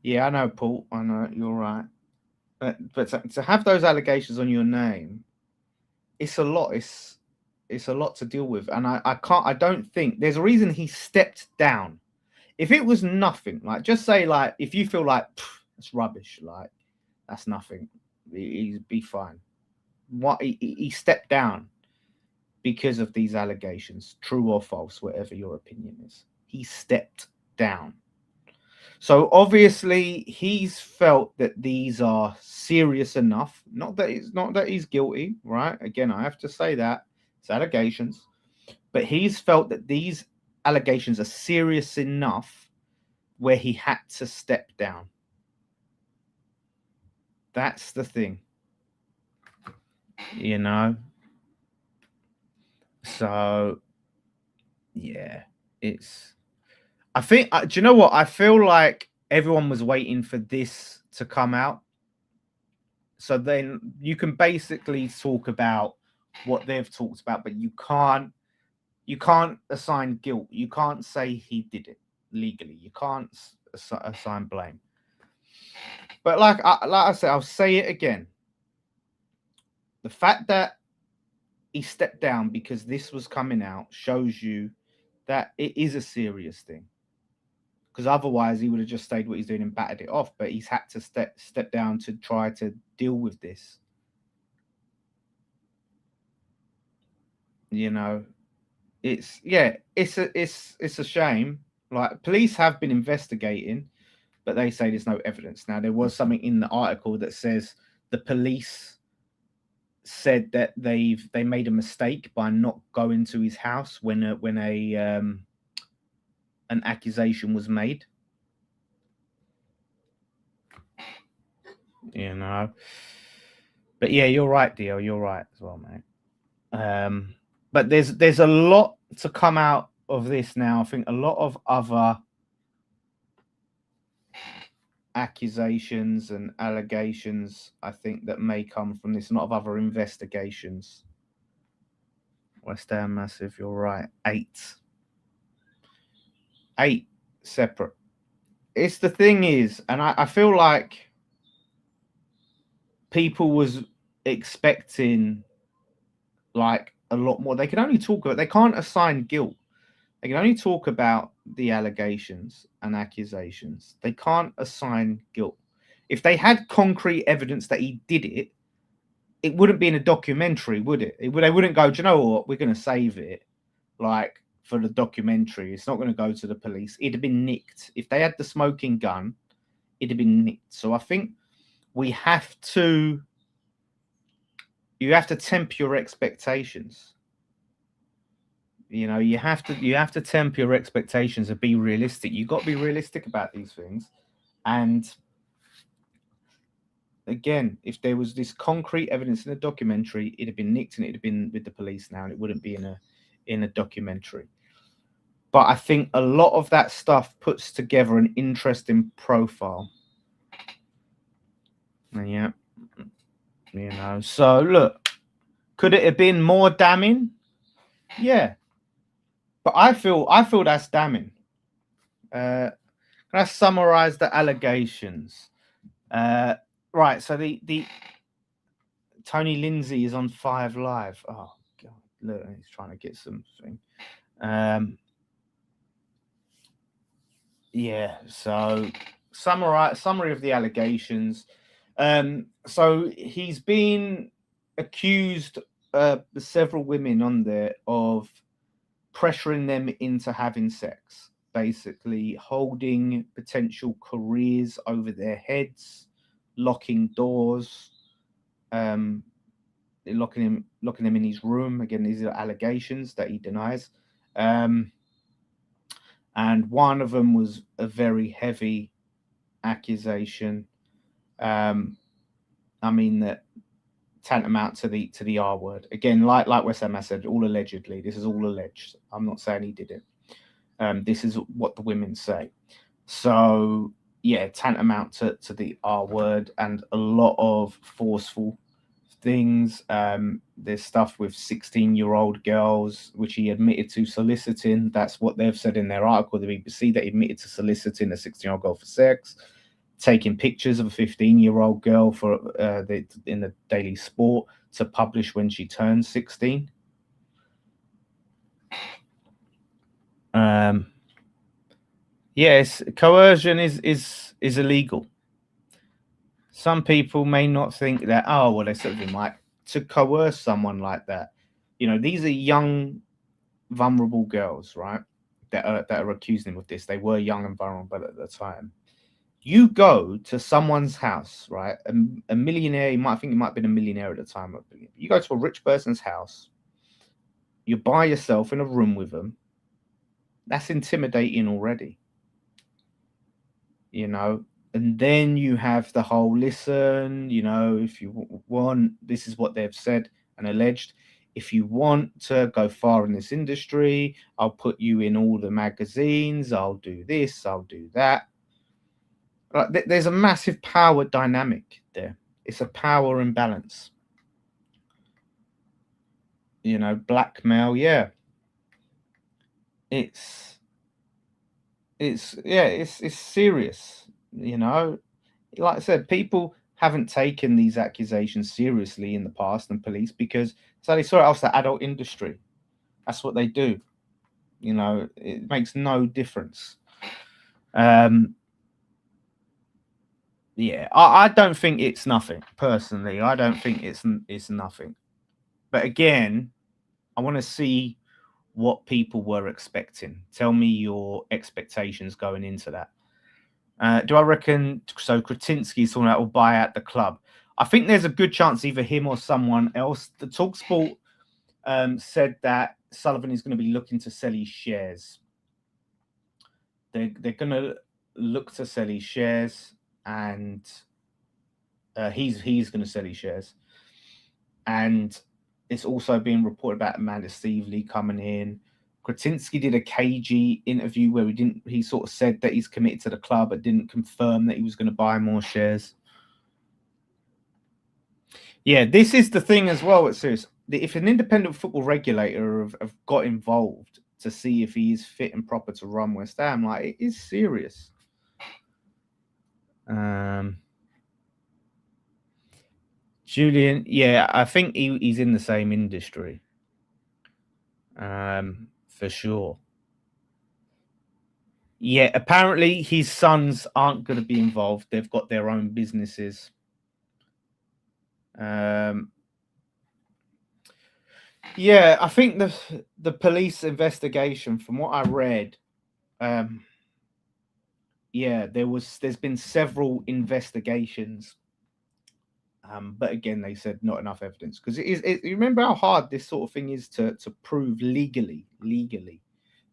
yeah, I know, Paul, I know, you're right, but to have those allegations on your name, it's a lot. It's a lot to deal with, and I don't think there's a reason he stepped down. If it was nothing, like, just say, like, if you feel like it's rubbish, like, that's nothing, he'd be fine. What he stepped down because of these allegations, true or false, whatever your opinion is. He stepped down. So obviously he's felt that these are serious enough. Not that he's guilty, right? Again, I have to say that it's allegations, but he's felt that these allegations are serious enough where he had to step down. That's the thing, you know. So yeah, it's. I think. Do you know what? I feel like everyone was waiting for this to come out, so then you can basically talk about what they've talked about, but you can't assign guilt. You can't say he did it legally. You can't assign blame. But like I said, I'll say it again. The fact that he stepped down because this was coming out shows you that it is a serious thing. Because otherwise, he would have just stayed what he's doing and battered it off. But he's had to step down to try to deal with this. You know, it's a shame. Like police have been investigating, but they say there's no evidence. Now there was something in the article that says the police said that they made a mistake by not going to his house when an accusation was made. You know, but yeah, you're right, Dio. You're right as well, mate. But there's a lot to come out of this now. I think a lot of other accusations and allegations, I think, that may come from this. A lot of other investigations. West Ham massive. You're right. Eight separate. It's the thing is, and I feel like people was expecting like a lot more. They can only talk about. They can't assign guilt. They can only talk about the allegations and accusations. They can't assign guilt. If they had concrete evidence that he did it, it wouldn't be in a documentary, would it? They wouldn't go, do you know what? We're going to save it, like for the documentary. It's not going to go to the police. It'd have been nicked. If they had the smoking gun, it'd have been nicked. So I think we have to. You have to temper your expectations. You know, you have to temper your expectations and be realistic. You've got to be realistic about these things. And again, if there was this concrete evidence in a documentary, it'd have been nicked and it'd have been with the police now, and it wouldn't be in a documentary. But I think a lot of that stuff puts together an interesting profile. Yeah. You know, so look, could it have been more damning? Yeah. But I feel that's damning. Can I summarize the allegations? Right, so the Tony Lindsay is on 5 Live. Oh god, look, he's trying to get something. Yeah, so summary of the allegations. So he's been accused several women on there of pressuring them into having sex, basically holding potential careers over their heads, locking doors, locking him in his room. Again, these are allegations that he denies. And one of them was a very heavy accusation. I mean that tantamount to the R word. Again, like West Ham said, all allegedly. This is all alleged. I'm not saying he did it. This is what the women say. So yeah, tantamount to the R word and a lot of forceful things. There's stuff with 16-year-old girls, which he admitted to soliciting. That's what they've said in their article, the BBC, that he admitted to soliciting a 16-year-old girl for sex, taking pictures of a 15-year-old girl for in the Daily Sport to publish when she turned 16. Yes, coercion is illegal. Some people may not think that, oh, well, there's something like to coerce someone like that. You know, these are young, vulnerable girls, right? That are accusing him of this. They were young and vulnerable at the time. You go to someone's house, right? A millionaire, you might think he might have been a millionaire at the time. You go to a rich person's house, you're by yourself in a room with them. That's intimidating already. You know, And then you have the whole listen, if you want, this is what they've said and alleged. If you want to go far in this industry, I'll put you in all the magazines. I'll do this, I'll do that. Like, there's a massive power dynamic there. It's a power imbalance. Blackmail, yeah. It's it's serious. Like I said, people haven't taken these accusations seriously in the past, and police, because so they saw it as the adult industry. That's what they do. It makes no difference. Yeah, I don't think it's nothing. Personally, I don't think it's nothing. But again, I want to see what people were expecting. Tell me your expectations going into that. Do I reckon so? Kretinsky's talking about will buy out the club. I think there's a good chance either him or someone else. The Talksport said that Sullivan is going to be looking to sell his shares. They're going to look to sell his shares, and he's going to sell his shares. And it's also being reported about Amanda Steveley coming in. Kretinsky did a KG interview where he sort of said that he's committed to the club, but didn't confirm that he was going to buy more shares. Yeah, this is the thing as well. It's serious. If an independent football regulator have got involved to see if he is fit and proper to run West Ham, like, it is serious. Julian, yeah, I think he's in the same industry. For sure. Yeah, apparently his sons aren't going to be involved. They've got their own businesses. Yeah, I think the police investigation, from what I read, yeah, there's been several investigations, but again, they said not enough evidence, because you remember how hard this sort of thing is to prove legally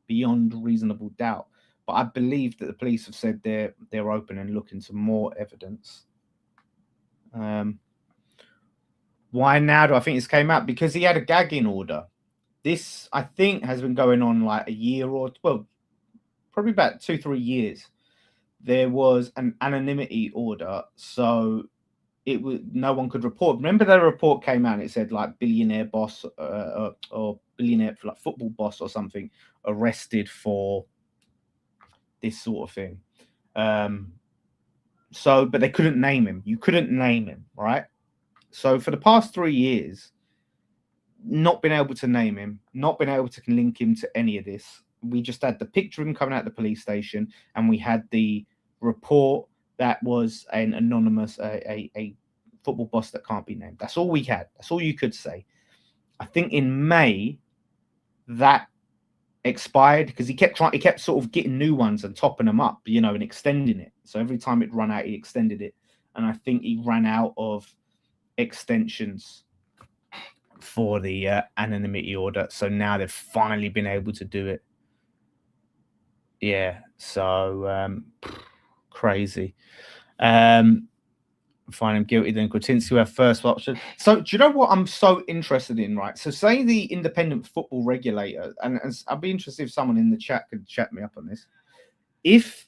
beyond reasonable doubt. But I believe that the police have said they're open and looking to more evidence. Why now do I think this came out? Because he had a gagging order. This, I think, has been going on like a year or, well, probably about 2-3 years. There was an anonymity order, so no one could report. Remember, the report came out and it said like billionaire boss or billionaire like football boss or something arrested for this sort of thing. So, but they couldn't name him. You couldn't name him, right? So for the past 3 years, not been able to name him, not been able to link him to any of this. We just had the picture of him coming out of the police station, and we had the report that was an anonymous, a football boss that can't be named. That's all we had. That's all you could say. I think in May that expired, because he kept sort of getting new ones and topping them up, and extending it. So every time it run out, he extended it. And I think he ran out of extensions for the anonymity order. So now they've finally been able to do it. Yeah. So crazy. Find him guilty, then Kretinsky have first option. So do you know what I'm so interested in, right? So say the independent football regulator, and I'd be interested if someone in the chat could chat me up on this. If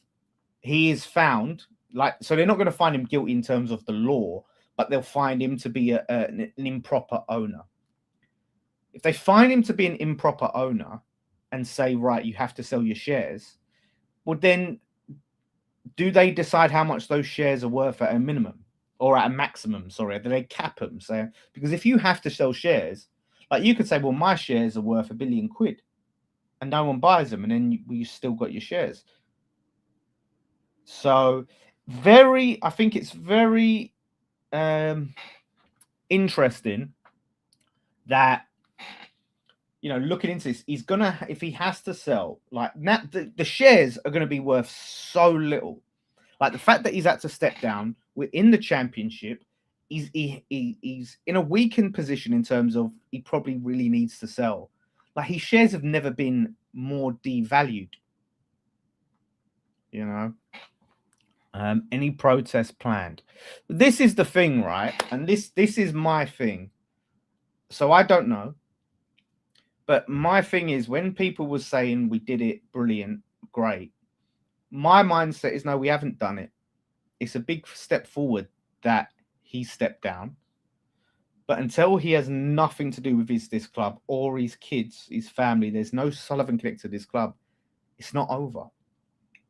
he is found, so they're not going to find him guilty in terms of the law, but they'll find him to be an improper owner. If they find him to be an improper owner and say, right, you have to sell your shares, well, then do they decide how much those shares are worth at a minimum? Or at a maximum, sorry, do they cap them? So, because if you have to sell shares, like, you could say, well, my shares are worth £1 billion, and no one buys them, and then you still got your shares. So, I think it's very interesting that, looking into this, he's gonna, if he has to sell, like, the shares are gonna be worth so little. Like, the fact that he's had to step down, we're in the championship, he's in a weakened position in terms of he probably really needs to sell. Like, his shares have never been more devalued. Any protest planned? This is the thing, right? And this is my thing. So I don't know. But my thing is, when people were saying we did it, brilliant, great, my mindset is no, we haven't done it. It's a big step forward that he stepped down. But until he has nothing to do with this club or his kids, his family, there's no Sullivan connect to this club, it's not over.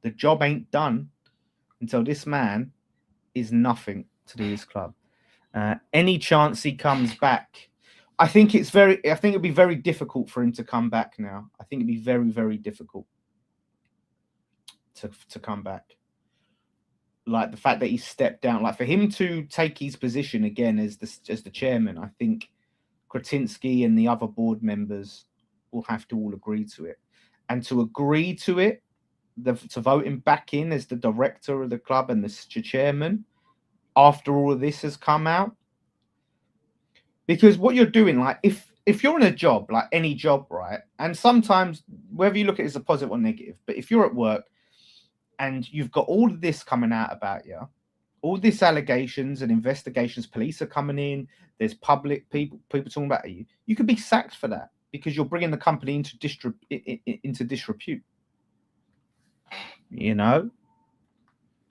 The job ain't done until this man is nothing to do with this club. Any chance he comes back, I think it'd be very difficult for him to come back now. I think it'd be very, very difficult to come back. Like the fact that he stepped down, like for him to take his position again as the chairman, I think Kretinsky and the other board members will have to all agree to it. And to agree to it, to vote him back in as the director of the club and the chairman after all of this has come out. Because what you're doing, like if you're in a job, like any job, right? And sometimes whether you look at it as a positive or negative, but if you're at work and you've got all of this coming out about you, all these allegations and investigations, police are coming in, there's public people talking about you, you could be sacked for that because you're bringing the company into disrepute. You know,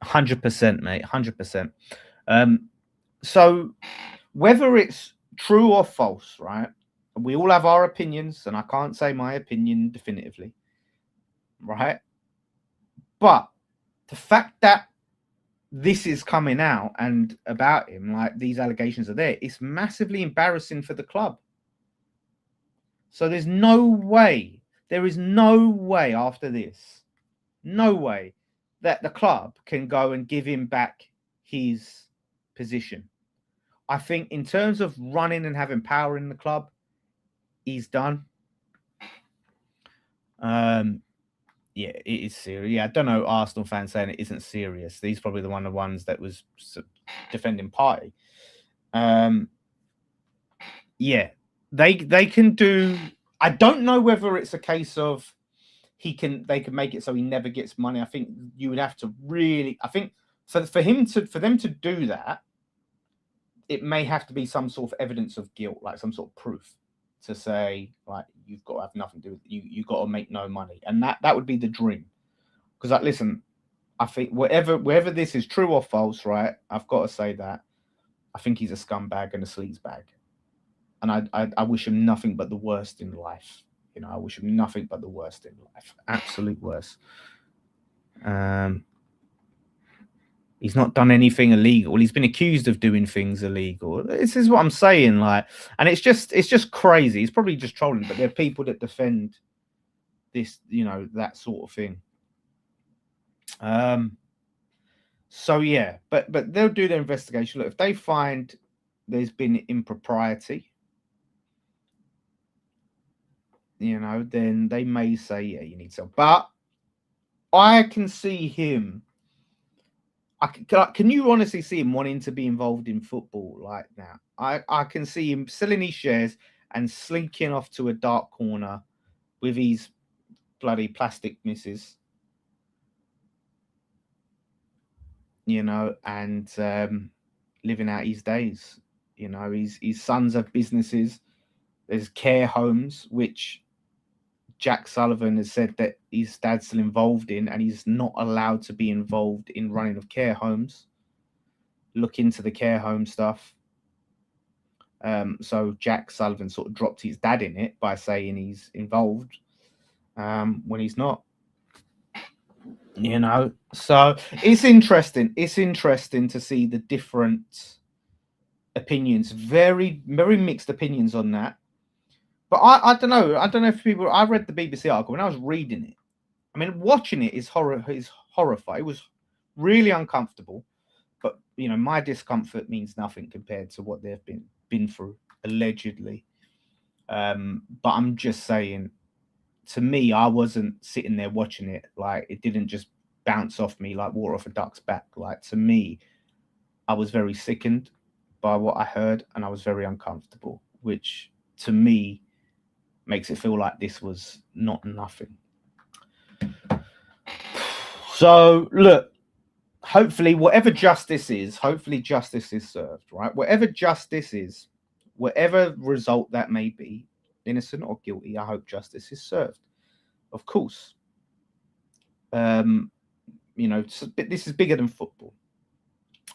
100%, mate, 100%. So whether it's true or false, right? We all have our opinions, and I can't say my opinion definitively, right? But the fact that this is coming out and about him, like these allegations are there, it's massively embarrassing for the club. So there is no way after this, no way that the club can go and give him back his position. I think in terms of running and having power in the club, he's done. Yeah, it is serious. Yeah, I don't know Arsenal fans saying it isn't serious. These probably the ones that was defending party. Yeah, they can do. I don't know whether it's a case of they can make it so he never gets money. I think you would have to really. I think for them to do that, it may have to be some sort of evidence of guilt, like some sort of proof to say, like, you've got to have nothing to do with it. You've got to make no money. And that would be the dream. Because, like, listen, I think whether this is true or false, right, I've got to say that I think he's a scumbag and a sleazebag. And I wish him nothing but the worst in life. You know, I wish him nothing but the worst in life. Absolute worst. He's not done anything illegal. He's been accused of doing things illegal. This is what I'm saying, like, and it's just crazy. He's probably just trolling, but there are people that defend this, you know, that sort of thing. So yeah, but they'll do their investigation. Look, if they find there's been impropriety, you know, then they may say, yeah, you need some. But I can see him. Can you honestly see him wanting to be involved in football like now? I can see him selling his shares and slinking off to a dark corner with his bloody plastic misses, you know, and living out his days. You know, his sons have businesses. There's care homes, which Jack Sullivan has said that his dad's still involved in, and he's not allowed to be involved in running of care homes. Look into the care home stuff. So Jack Sullivan sort of dropped his dad in it by saying he's involved when he's not. You know, so it's interesting. It's interesting to see the different opinions, very, very mixed opinions on that. But I don't know. I don't know if people. I read the BBC article when I was reading it. I mean, watching it is horrifying. It was really uncomfortable. But you know, my discomfort means nothing compared to what they've been through allegedly. But I'm just saying, to me, I wasn't sitting there watching it. Like, it didn't just bounce off me like water off a duck's back. Like, to me, I was very sickened by what I heard, and I was very uncomfortable, which to me makes it feel like this was not nothing. So look, hopefully, whatever justice is, hopefully justice is served, right? Whatever justice is, whatever result that may be, innocent or guilty, I hope justice is served. Of course. You know, this is bigger than football.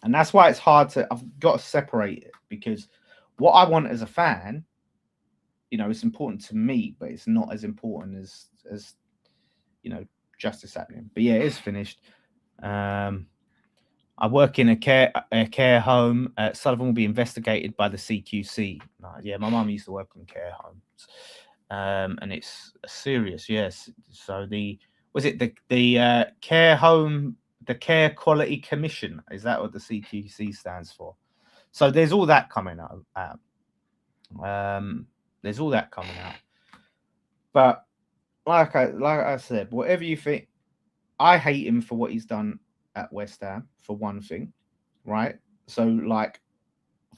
And that's why it's hard to, I've got to separate it, because what I want as a fan, you know, it's important to me, but it's not as important as you know, justice happening. But yeah, it is finished. I work in a care home. Sullivan will be investigated by the CQC. Yeah, my mum used to work in care homes, and it's serious. Yes. So the care home, the Care Quality Commission, is that what the CQC stands for? So there's all that coming out. There's all that coming out. But like I said, whatever you think, I hate him for what he's done at West Ham, for one thing, right? So like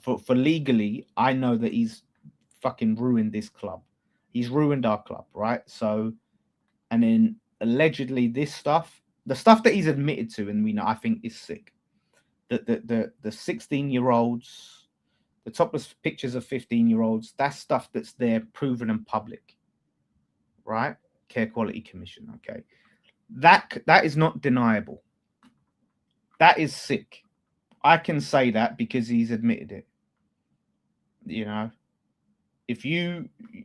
for legally, I know that he's fucking ruined this club. He's ruined our club, right? So, and then allegedly this stuff, the stuff that he's admitted to, and we know, I think is sick. The 16-year-olds, the topless pictures of 15-year-olds, that's stuff that's there, proven and public, right? Care Quality Commission, okay. That is not deniable. That is sick. I can say that because he's admitted it. You know,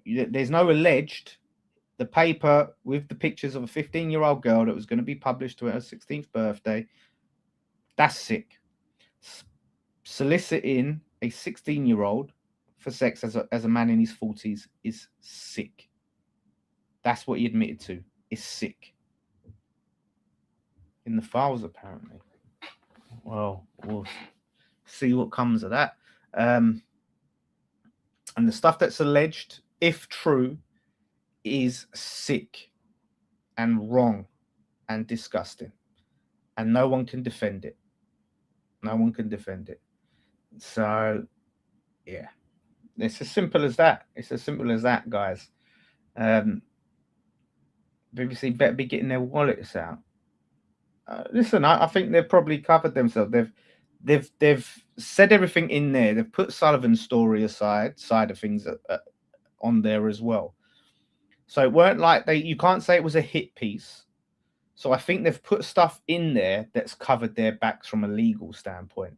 there's no alleged, the paper with the pictures of a 15-year-old girl that was going to be published to her 16th birthday, that's sick. Soliciting a 16-year-old for sex as a man in his 40s is sick. That's what he admitted to. Is sick. In the files, apparently. Well, we'll see what comes of that. And the stuff that's alleged, if true, is sick and wrong and disgusting. And no one can defend it. No one can defend it. So, yeah. It's as simple as that. It's as simple as that, guys. BBC better be getting their wallets out. Listen, I think they've probably covered themselves. They've said everything in there. They've put Sullivan's story side of things on there as well. So it weren't like you can't say it was a hit piece. So I think they've put stuff in there that's covered their backs from a legal standpoint.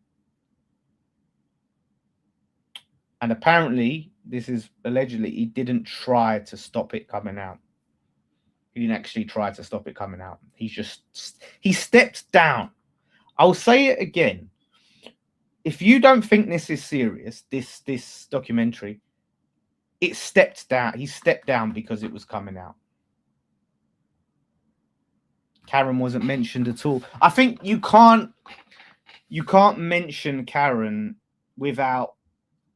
And apparently, this is allegedly, he didn't try to stop it coming out. He didn't actually try to stop it coming out. He stepped down. I'll say it again. If you don't think this is serious, this documentary, it stepped down. He stepped down because it was coming out. Karen wasn't mentioned at all. I think you can't mention Karen without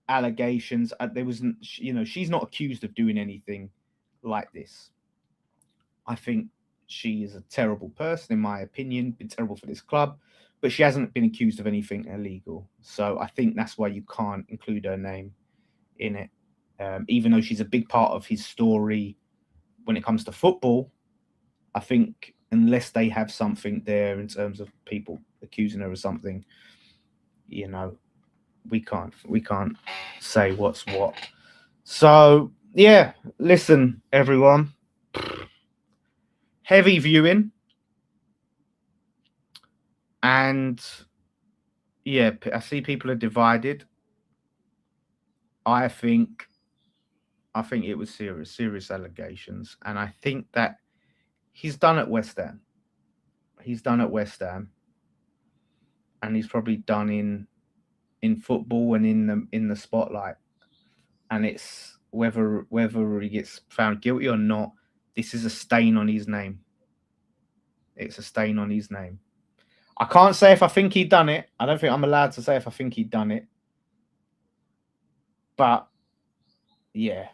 allegations. There wasn't, you know, she's not accused of doing anything like this. I think she is a terrible person, in my opinion, been terrible for this club, but she hasn't been accused of anything illegal. So I think that's why you can't include her name in it, even though she's a big part of his story when it comes to football. I think unless they have something there in terms of people accusing her of something, you know, we can't say what's what. So yeah, listen, everyone. Heavy viewing, and yeah, I see people are divided. I think it was serious allegations, and I think that he's done at West Ham. He's done at West Ham, and he's probably done in football and in the spotlight. And it's whether he gets found guilty or not, this is a stain on his name. It's a stain on his name. I can't say if I think he'd done it. I don't think I'm allowed to say if I think he'd done it. But yeah.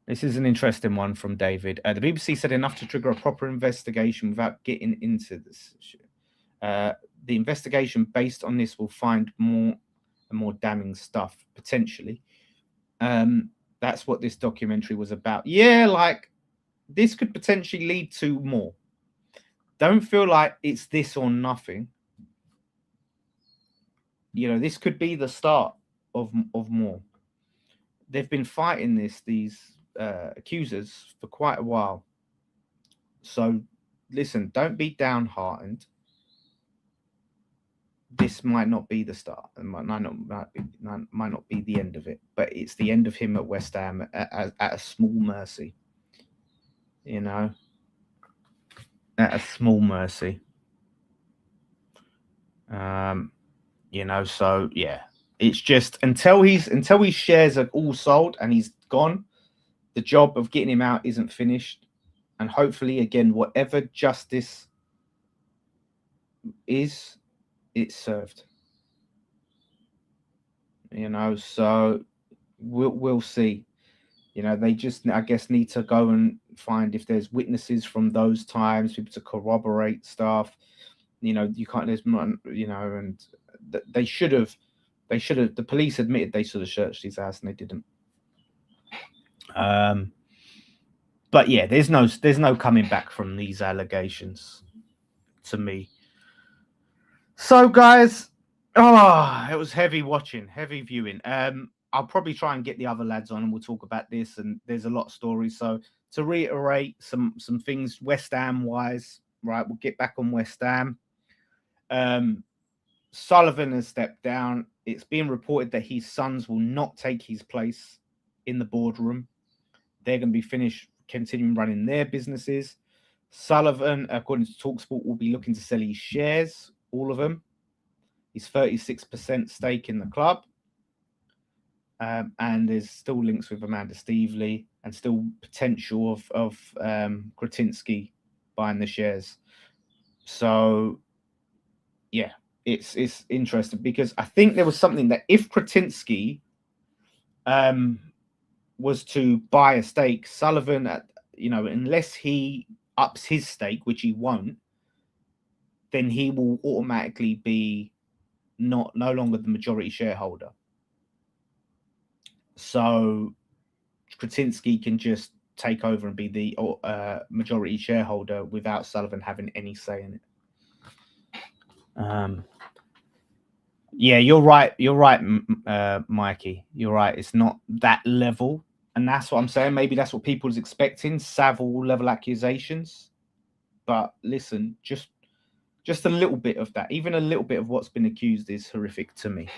This is an interesting one from David. The BBC said enough to trigger a proper investigation without getting into this. The investigation based on this will find more and more damning stuff, potentially. That's what this documentary was about. Yeah, like, this could potentially lead to more. don't feel like it's this or nothing. You know, this could be the start of more. They've been fighting these accusers for quite a while. So, listen, don't be downhearted. This might not be the start, and might not be the end of it, but it's the end of him at West Ham at a small mercy. You know, at a small mercy. You know, so yeah, it's just until his shares are all sold and he's gone, the job of getting him out isn't finished, and hopefully, again, whatever justice is, it's served. You know, so we'll see. You know, they just, I guess, need to go and find if there's witnesses from those times, people to corroborate stuff. You know, you can't. There's, you know, and they should have. The police admitted they should have searched his house and they didn't. But yeah, there's no coming back from these allegations, to me. So, guys, it was heavy watching, heavy viewing. I'll probably try and get the other lads on and we'll talk about this. And there's a lot of stories. So to reiterate some things West Ham wise, right? We'll get back on West Ham. Sullivan has stepped down. It's being reported that his sons will not take his place in the boardroom. They're going to be finished continuing running their businesses. Sullivan, according to TalkSport, will be looking to sell his shares, all of them. His 36% stake in the club. And there's still links with Amanda Stevely and still potential of Kretinsky buying the shares. So, yeah, it's interesting because I think there was something that if Kretinsky was to buy a stake, Sullivan, unless he ups his stake, which he won't, then he will automatically be no longer the majority shareholder. So Kretinsky can just take over and be the majority shareholder without Sullivan having any say in it. Yeah, you're right. You're right, Mikey. You're right. It's not that level, and that's what I'm saying. Maybe that's what people is expecting: Savile level accusations. But listen, just a little bit of that, even a little bit of what's been accused, is horrific to me.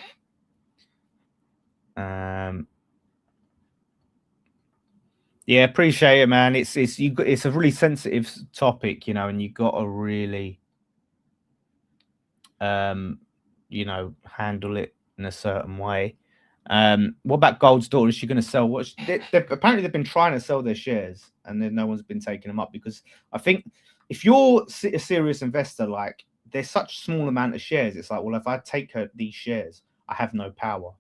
Yeah, appreciate it, man. It's a really sensitive topic, and you got to really, handle it in a certain way. What about Gold's daughter? Is she going to sell? Apparently they've been trying to sell their shares, and then no one's been taking them up because I think if you're a serious investor, like there's such small amount of shares, it's like, well, if I take these shares, I have no power.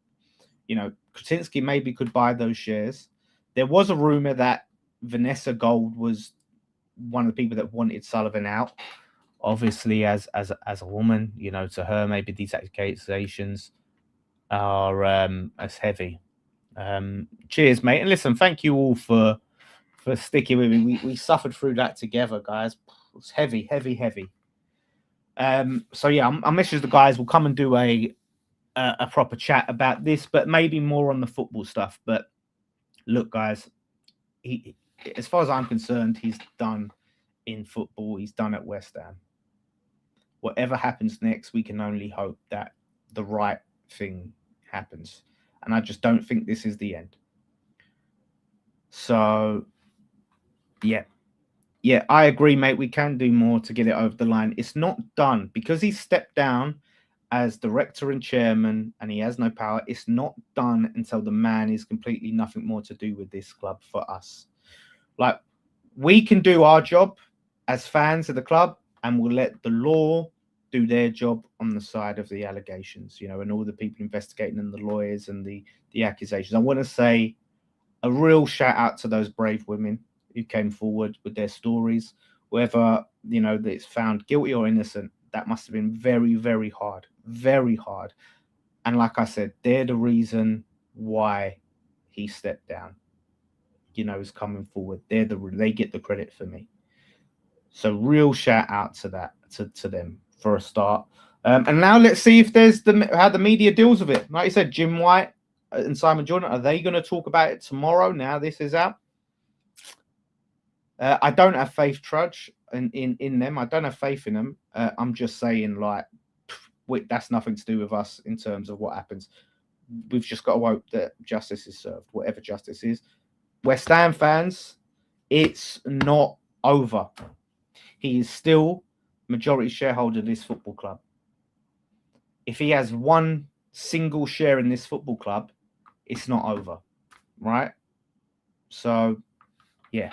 Kretinsky maybe could buy those shares. There was a rumor that Vanessa Gold was one of the people that wanted Sullivan out. Obviously, as a woman, to her, maybe these accusations are as heavy. Cheers, mate. And listen, thank you all for sticking with me. We suffered through that together, guys. It's heavy. So yeah, I'll message the guys. We'll come and do a proper chat about this, but maybe more on the football stuff. But look, guys, as far as I'm concerned, he's done in football. He's done at West Ham. Whatever happens next, we can only hope that the right thing happens. And I just don't think this is the end. So, yeah, I agree, mate. We can do more to get it over the line. It's not done because he stepped down as director and chairman and he has no power. It's not done until the man is completely nothing more to do with this club for us. Like, we can do our job as fans of the club and we'll let the law do their job on the side of the allegations, and all the people investigating and the lawyers and the accusations. I want to say a real shout out to those brave women who came forward with their stories, whether, that it's found guilty or innocent. That must have been very, very hard, very hard. And like I said, they're the reason why he stepped down, is coming forward. They get the credit for me. So real shout out to that, to them for a start. And now let's see if there's how the media deals with it. Like you said, Jim White and Simon Jordan, are they going to talk about it tomorrow? Now this is out. I don't have faith, Trudge, in them. I don't have faith in them. I'm just saying, like, that's nothing to do with us in terms of what happens. We've just got to hope that justice is served, whatever justice is. West Ham fans, it's not over. He is still majority shareholder of this football club. If he has one single share in this football club, it's not over, right? So, yeah,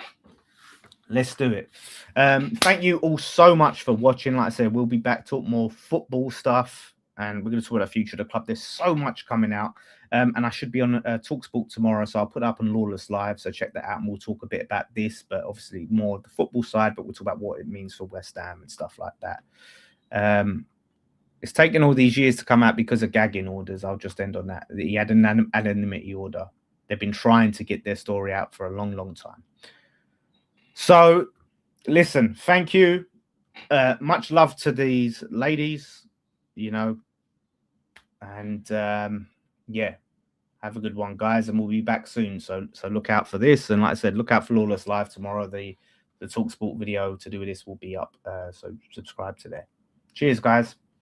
let's do it. Thank you all so much for watching. Like I said, we'll be back, talk more football stuff, and we're going to talk about the future of the club. There's so much coming out, and I should be on TalkSport tomorrow, so I'll put up on Lawless Live, so check that out, and we'll talk a bit about this, but obviously more the football side, but we'll talk about what it means for West Ham and stuff like that. It's taken all these years to come out because of gagging orders. I'll just end on that. He had an anonymity order. They've been trying to get their story out for a long, long time. So, listen, thank you. Much love to these ladies, you know, and yeah, have a good one, guys, and we'll be back soon. So look out for this, and like I said, look out for Lawless Live tomorrow. The TalkSport video to do with this will be up, so subscribe to there. Cheers, guys.